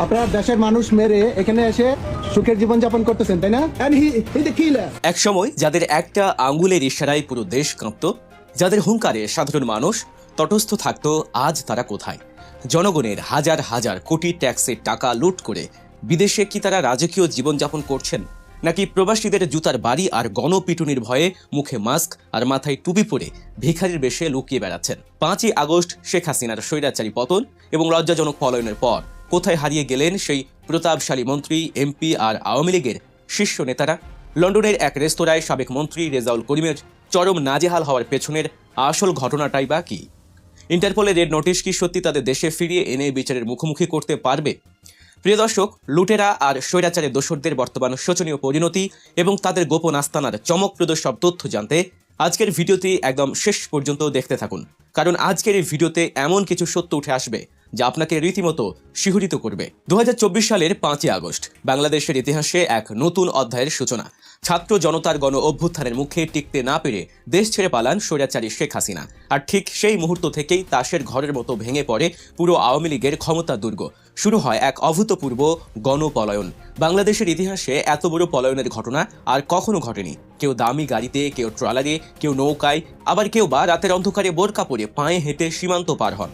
আপনারা দেশের মানুষ মেরে এখানে এসে সুখের জীবন যাপন করতেছেন, তাই না? এক সময় যাদের একটা আঙ্গুলের ইশারায় পুরো দেশ কাঁপত, যাদের হুঙ্কারে সাধারণ মানুষ তটস্থ থাকত, আজ তারা কোথায়? জনগণের হাজার হাজার কোটি ট্যাক্সের টাকা লুট করে বিদেশে কি তারা রাজকীয় জীবনযাপন করছেন, নাকি প্রবাসীদের জুতার বাড়ি আর গণপিটুনির ভয়ে মুখে মাস্ক আর মাথায় টুপি পরে ভিখারির বেশে লুকিয়ে বেড়াচ্ছেন? 5ই আগস্ট শেখ হাসিনার স্বৈরাচারী পতন এবং লজ্জাজনক পলায়নের পর কোথায় হারিয়ে গেলেন সেই প্রতাপশালী মন্ত্রী, এমপি আর আওয়ামী লীগের শীর্ষ নেতারা? লন্ডনের এক রেস্তোরাঁয় সাবেক মন্ত্রী রেজাউল করিমের চরম নাজেহাল হওয়ার পেছনের আসল ঘটনাটাই বা কি? ইন্টারপোলের রেড নোটিশ কি সত্যি তাদের দেশে ফিরিয়ে এনে বিচারের মুখোমুখি করতে পারবে? প্রিয় দর্শক, লুটেরা আর স্বৈরাচারের দোসরদের বর্তমান শোচনীয় পরিণতি এবং তাদের গোপন আস্তানার চমকপ্রদ সব তথ্য জানতে আজকের ভিডিওটি একদম শেষ পর্যন্ত দেখতে থাকুন, কারণ আজকের এই ভিডিওতে এমন কিছু সত্য উঠে আসবে যা আপনাকে রীতিমতো শিহরিত করবে। 2024 সালের 5ই আগস্ট বাংলাদেশের ইতিহাসে এক নতুন অধ্যায়ের সূচনা। ছাত্র জনতার গণ অভ্যুত্থানের মুখে টিকতে না পেরে দেশ ছেড়ে পালান স্বৈরাচারী শেখ হাসিনা, আর ঠিক সেই মুহূর্ত থেকেই তাসের ঘরের মতো ভেঙে পড়ে পুরো আওয়ামী লীগের ক্ষমতা দুর্গ। শুরু হয় এক অভূতপূর্ব গণপলায়ন। বাংলাদেশের ইতিহাসে এত বড় পলায়নের ঘটনা আর কখনো ঘটেনি। কেউ দামি গাড়িতে, কেউ ট্রলারে, কেউ নৌকায়, আবার কেউ বা রাতের অন্ধকারে বোরকা পরে পায়ে হেঁটে সীমান্ত পার হন।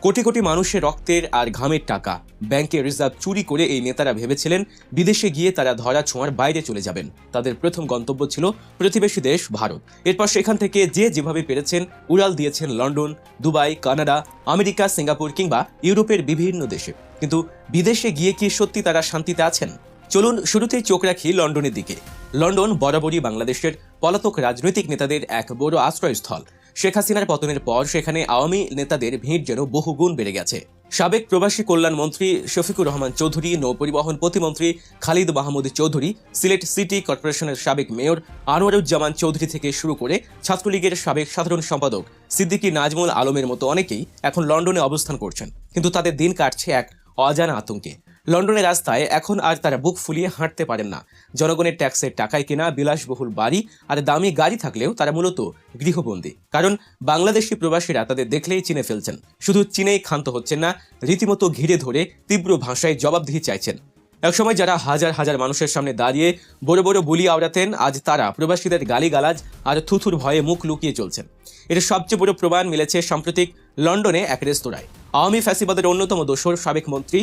কোটি কোটি মানুষের রক্তের আর ঘামের টাকা, ব্যাংকের রিজার্ভ চুরি করে এই নেতারা ভেবেছিলেন বিদেশে গিয়ে তারা ধরা ছোঁয়ার বাইরে চলে যাবেন। তাদের প্রথম গন্তব্য ছিল প্রতিবেশী দেশ ভারত। এরপর সেখান থেকে যে যেভাবে পেরেছেন উড়াল দিয়েছেন London, Dubai, Canada, America, Singapore কিংবা ইউরোপের বিভিন্ন দেশে। কিন্তু বিদেশে গিয়ে কি সত্যি তারা শান্তিতে আছেন? চলুন শুরুতেই চোখ রাখি লন্ডনের দিকে। লন্ডন বরাবরই বাংলাদেশের পলাতক রাজনৈতিক নেতাদের এক বড় আশ্রয়স্থল। শেখ হাসিনার পতনের পর সেখানে আওয়ামী নেতাদের ভিড় যেন বহুগুণ বেড়ে গেছে। সাবেক প্রবাসী কল্যাণ মন্ত্রী শফিকুর রহমান চৌধুরী, নৌপরিবহন প্রতিমন্ত্রী খালিদ মাহমুদ চৌধুরী, সিলেট সিটি কর্পোরেশনের সাবেক মেয়র আনোয়ারুজ্জামান চৌধুরী থেকে শুরু করে ছাত্রলীগের সাবেক সাধারণ সম্পাদক সিদ্দিকী নাজমুল আলমের মতো অনেকেই এখন লন্ডনে অবস্থান করছেন। কিন্তু তাদের দিন কাটছে এক অজানা আতঙ্কে। লন্ডনের রাস্তায় এখন আর তারা বুক ফুলিয়ে হাঁটতে পারেন না। জনগণের ট্যাক্সের টাকায় কেনা বিলাসবহুল বাড়ি আর দামি গাড়ি থাকলেও তারা মূলত গৃহবন্দী। কারণ বাংলাদেশি প্রবাসীরা তাদের দেখলেই চিনে ফেলছেন। শুধু চিনেই ক্ষান্ত হচ্ছেন না, রীতিমতো ঘিরে ধরে তীব্র ভাষায় জবাবদিহি চাইছেন। একসময় যারা হাজার হাজার মানুষের সামনে দাঁড়িয়ে বড় বড় বুলি আওড়াতেন, আজ তারা প্রবাসীদের গালিগালাজ আর থুথুর ভয়ে মুখ লুকিয়ে চলছেন। এর সবচেয়ে বড় প্রমাণ মিলেছে সাম্প্রতিক লন্ডনে এক রেস্তোরাঁয়। আওয়ামী ফ্যাসিবাদের অন্যতম দোসর সাবেক মন্ত্রী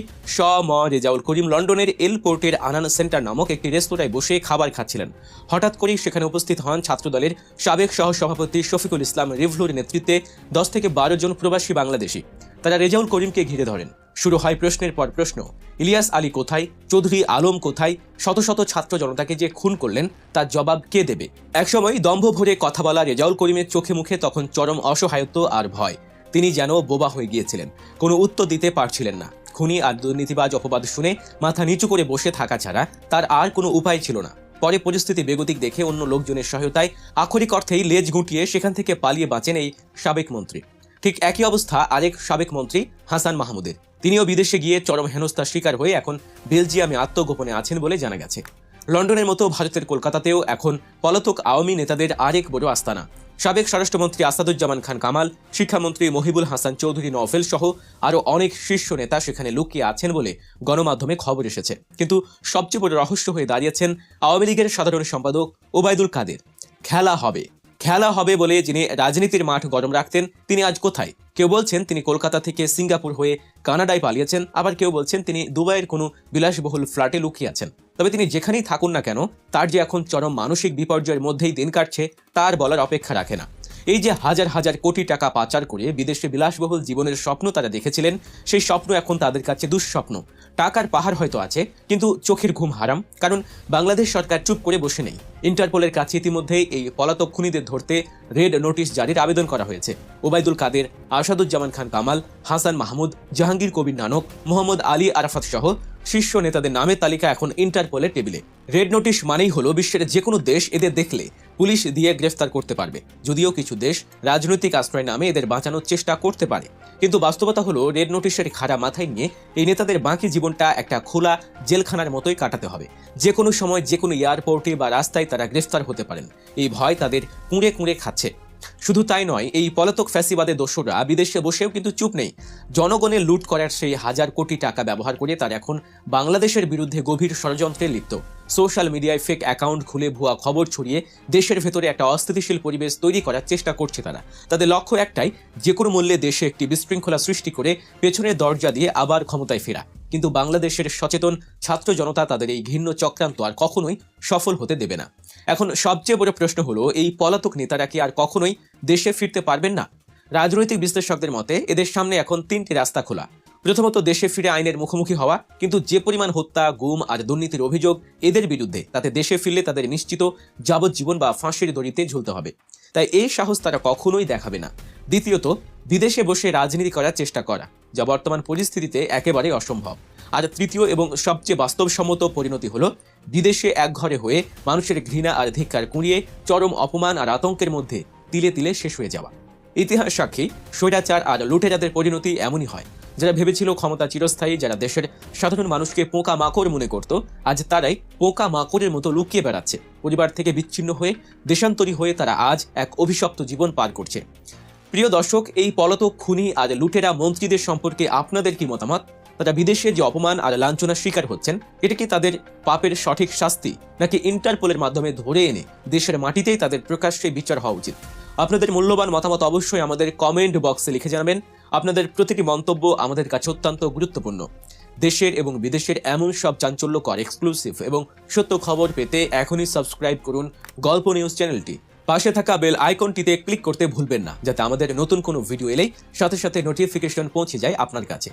রেজাউল করিম লন্ডনের এলপোর্টের আনান সেন্টার নামক একটি রেস্তোরাঁয় বসে খাবার খাচ্ছিলেন। হঠাৎ করেই সেখানে উপস্থিত হন ছাত্রদলের সাবেক সহসভাপতি শফিকুল ইসলাম রিভলুর নেতৃত্বে 10 থেকে 12 জন প্রবাসী বাংলাদেশি। তারা রেজাউল করিমকে ঘিরে ধরেন। শুরু হয় প্রশ্নের পর প্রশ্ন। ইলিয়াস আলী কোথায়? চৌধুরী আলম কোথায়? শত শত ছাত্র জনতাকে যে খুন করলেন তার জবাব কে দেবে? একসময় দম্ভ ভরে কথা বলা রেজাউল করিমের চোখে মুখে তখন চরম অসহায়ত্ব আর ভয়। তিনি যেন বোবা হয়ে গিয়েছিলেন, কোনো উত্তর দিতে পারছিলেন না। খুনি আর দুর্নীতিবাজ অপবাদ শুনে মাথা নিচু করে বসে থাকা ছাড়া তার আর কোনো উপায় ছিল না। পরে পরিস্থিতি বেগতিক দেখে অন্য লোকজনের সহায়তায় আক্ষরিক অর্থেই লেজ গুটিয়ে সেখান থেকে পালিয়ে বাঁচেন এই সাবেক মন্ত্রী। ঠিক একই অবস্থা আরেক সাবেক মন্ত্রী হাসান মাহমুদের। তিনিও বিদেশে গিয়ে চরম হেনস্থার শিকার হয়ে এখন বেলজিয়ামে আত্মগোপনে আছেন বলে জানা গেছে। লন্ডনের মতো ভারতের কলকাতাতেও এখন পলাতক আওয়ামী নেতাদের আরেক বড় আস্তানা। সাবেক স্বরাষ্ট্রমন্ত্রী আসাদুজ্জামান খান কামাল, শিক্ষামন্ত্রী মহিবুল হাসান চৌধুরী নওফেল সহ আরও অনেক শীর্ষ নেতা সেখানে লুকিয়ে আছেন বলে গণমাধ্যমে খবর এসেছে। কিন্তু সবচেয়ে বড় রহস্য হয়ে দাঁড়িয়েছেন আওয়ামী লীগের সাধারণ সম্পাদক ওবায়দুল কাদের। খেলা হবে বলে যিনি রাজনীতির মাঠ গরম রাখতেন, তিনি আজ কোথায়? কেউ বলছেন তিনি কলকাতা থেকে সিঙ্গাপুর হয়ে কানাডায় পালিয়েছেন, আবার কেউ বলছেন তিনি দুবাইয়ের কোনো বিলাসবহুল ফ্ল্যাটে লুকিয়ে আছেন। তবে তিনি যেখানেই থাকুন না কেন, তার যে এখন চরম মানসিক বিপর্যয়ের মধ্যেই দিন কাটছে তার বলার অপেক্ষা রাখে না। এই যে হাজার হাজার কোটি টাকা পাচার করে বিদেশে বিলাসবহুল জীবনের স্বপ্ন তারা দেখেছিলেন, সেই স্বপ্ন এখন তাদের কাছে দুঃস্বপ্ন। টাকার পাহাড় হয়তো আছে, কিন্তু চোখের ঘুম হারাম। কারণ বাংলাদেশ সরকার চুপ করে বসে নেই। ইন্টারপোলের কাছে ইতিমধ্যেই এই পলাতক খুনিদের ধরতে রেড নোটিশ জারির আবেদন করা হয়েছে। ওবায়দুল কাদের, আসাদুজ্জামান খান কামাল, হাসান মাহমুদ, জাহাঙ্গীর কবির নানক, মোহাম্মদ আলী আরাফাত সহ শীর্ষ নেতাদের নামের তালিকা এখন ইন্টারপোলের টেবিলে। রেড নোটিশ মানেই হলো বিশ্বের যে কোনো দেশ এদের দেখলে পুলিশ দিয়ে গ্রেফতার করতে পারবে। যদিও কিছু দেশ রাজনৈতিক আশ্রয় নামে এদের বাঁচানোর চেষ্টা করতে পারে, কিন্তু বাস্তবতা হলো রেড নোটিশের খাড়া মাথায় নিয়ে এই নেতাদের বাকি জীবনটা একটা খোলা জেলখানার মতোই কাটাতে হবে। যে কোনো সময় যে কোনো এয়ারপোর্টে বা রাস্তায় তারা গ্রেফতার হতে পারেন। এই ভয় তাদের কুঁড়ে কুঁড়ে খাচ্ছে। শুধু তাই নয়, এই পলাতক ফ্যাসিবাদের দোসররা বিদেশে বসেও কিন্তু চুপ নেই। জনগণের লুট করার সেই হাজার কোটি টাকা ব্যবহার করে তারা এখন বাংলাদেশের বিরুদ্ধে গভীর ষড়যন্ত্রে লিপ্ত। সোশ্যাল মিডিয়ায় ফেক অ্যাকাউন্ট খুলে ভুয়া খবর ছড়িয়ে দেশের ভেতরে একটা অস্থিতিশীল পরিবেশ তৈরি করার চেষ্টা করছে তারা। তাদের লক্ষ্য একটাই, যে কোনো মূল্যে দেশে একটি বিশৃঙ্খলা সৃষ্টি করে পেছনের দরজা দিয়ে আবার ক্ষমতায় ফেরা। কিন্তু বাংলাদেশের সচেতন ছাত্র জনতা তাদের এই ঘৃণ্য চক্রান্ত আর কখনোই সফল হতে দেবে না। এখন সবচেয়ে বড় প্রশ্ন হলো, এই পলাতক নেতারা কি আর কখনোই দেশে ফিরতে পারবেন না? রাজনৈতিক বিশ্লেষকদের মতে এদের সামনে এখন তিনটি রাস্তা খোলা। প্রথমত, দেশে ফিরে আইনের মুখোমুখি হওয়া, কিন্তু যে পরিমাণ হত্যা, গুম আর দুর্নীতির অভিযোগ এদের বিরুদ্ধে, তাতে দেশে ফিরলে তাদের নিশ্চিত যাবজ্জীবন বা ফাঁসির দড়িতে ঝুলতে হবে। তাই এই সাহস তারা কখনোই দেখাবে না। দ্বিতীয়ত, বিদেশে বসে রাজনীতি করার চেষ্টা করা, যা বর্তমান পরিস্থিতিতে একেবারে অসম্ভব। আর তৃতীয় এবং সবচেয়ে বাস্তবসম্মত পরিণতি হলো, বিদেশে একঘরে হয়ে মানুষের ঘৃণা আর ধিক্কার কুড়িয়ে চরম অপমান আর আতঙ্কের মধ্যে তিলে তিলে শেষ হয়ে যাওয়া। ইতিহাস সাক্ষী, স্বৈরাচার আর লুটেরাদের পরিণতি এমনই হয়। যারা ভেবেছিল ক্ষমতা চিরস্থায়ী, যারা দেশের সাধারণ মানুষকে পোকা মাকড় মনে করত, আজ তারাই পোকা মাকড়ের মতো লুকিয়ে বেড়াচ্ছে। পরিবার থেকে বিচ্ছিন্ন হয়ে, দেশান্তরী হয়ে তারা আজ এক অভিশপ্ত জীবন পার করছে। প্রিয় দর্শক, এই পলাতক খুনি আর লুটেরা মন্ত্রীদের সম্পর্কে আপনাদের কি মতামত? তারা বিদেশে যে অপমান আর লাঞ্ছনার শিকার হচ্ছেন, এটা কি তাদের পাপের সঠিক শাস্তি, নাকি ইন্টারপোলের মাধ্যমে ধরে এনে দেশের মাটিতেই তাদের প্রকাশ্যে বিচার হওয়া উচিত? আপনাদের মূল্যবান মতামত অবশ্যই আমাদের কমেন্ট বক্সে লিখে জানাবেন। আপনাদের প্রতিটি মন্তব্য আমাদের কাছে অত্যন্ত গুরুত্বপূর্ণ। দেশের এবং বিদেশের এমন সব চাঞ্চল্যকর, এক্সক্লুসিভ এবং সত্য খবর পেতে এখনই সাবস্ক্রাইব করুন গল্প নিউজ চ্যানেলটি। পাশে থাকা বেল আইকনটিতে ক্লিক করতে ভুলবেন না, যাতে আমাদের নতুন কোনো ভিডিও এলেই সাথে সাথে নোটিফিকেশন পৌঁছে যায় আপনার কাছে।